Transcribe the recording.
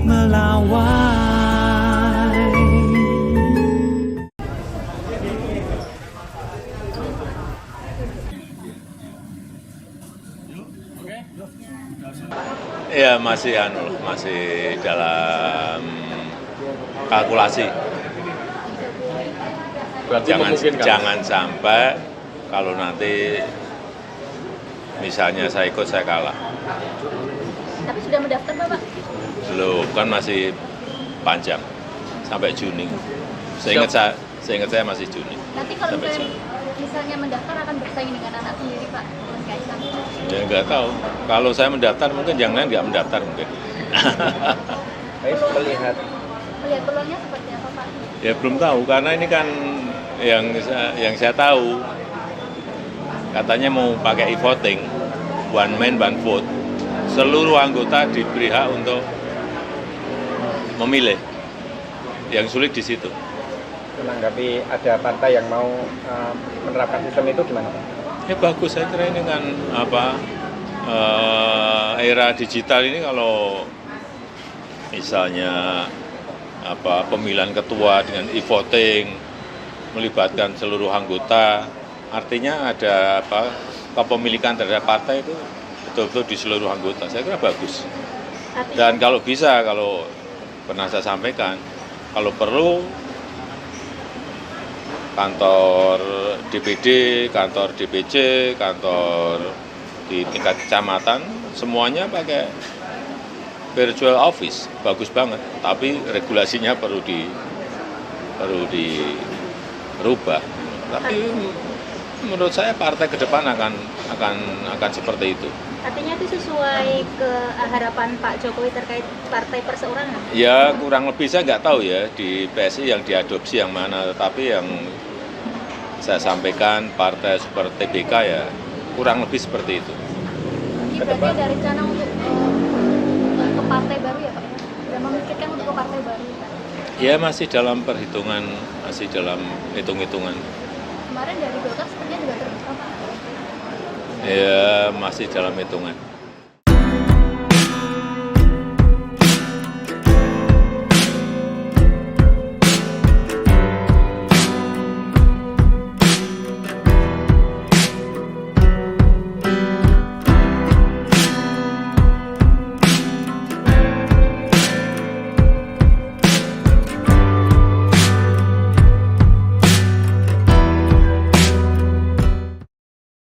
melawai. Ya masih dalam kalkulasi. Jangan sampai kalau nanti misalnya saya ikut saya kalah. Tapi sudah mendaftar Bapak? Belum, kan masih panjang sampai Juni. Seingat saya masih Juni. Nanti kalau misalnya mendaftar akan bersaing dengan anak sendiri Pak, Mas Kaisang? Ya nggak tahu. Kalau saya mendaftar mungkin yang lain nggak mendaftar mungkin. Melihat peluangnya seperti apa Pak? Ya belum tahu karena ini kan yang saya tahu katanya mau pakai e-voting, one man one vote. Seluruh anggota diberi hak untuk memilih. Yang sulit di situ. Menanggapi ada partai yang mau menerapkan sistem itu gimana Pak? Ya bagus, saya kira ini kan era digital ini kalau misalnya pemilihan ketua dengan e-voting melibatkan seluruh anggota, artinya ada kepemilikan terhadap partai itu betul-betul di seluruh anggota. Saya kira bagus. Dan kalau bisa, kalau pernah saya sampaikan, kalau perlu kantor DPD, kantor DPC, kantor di tingkat kecamatan, semuanya pakai virtual office, bagus banget. Tapi regulasinya perlu dirubah. Tapi menurut saya partai ke depan akan seperti itu. Artinya itu sesuai ke harapan Pak Jokowi terkait partai perseorangan? Ya kurang lebih saya nggak tahu ya di PSI yang diadopsi yang mana, tetapi yang saya sampaikan partai seperti TBK ya kurang lebih seperti itu. Ini berarti ada rencana untuk ke partai baru ya Pak? Sudah memikirkan untuk ke partai baru Pak? Ya masih dalam perhitungan, masih dalam hitung-hitungan. Kemarin dari Golkar sepertinya juga terbuka Pak? Ya masih dalam hitungan.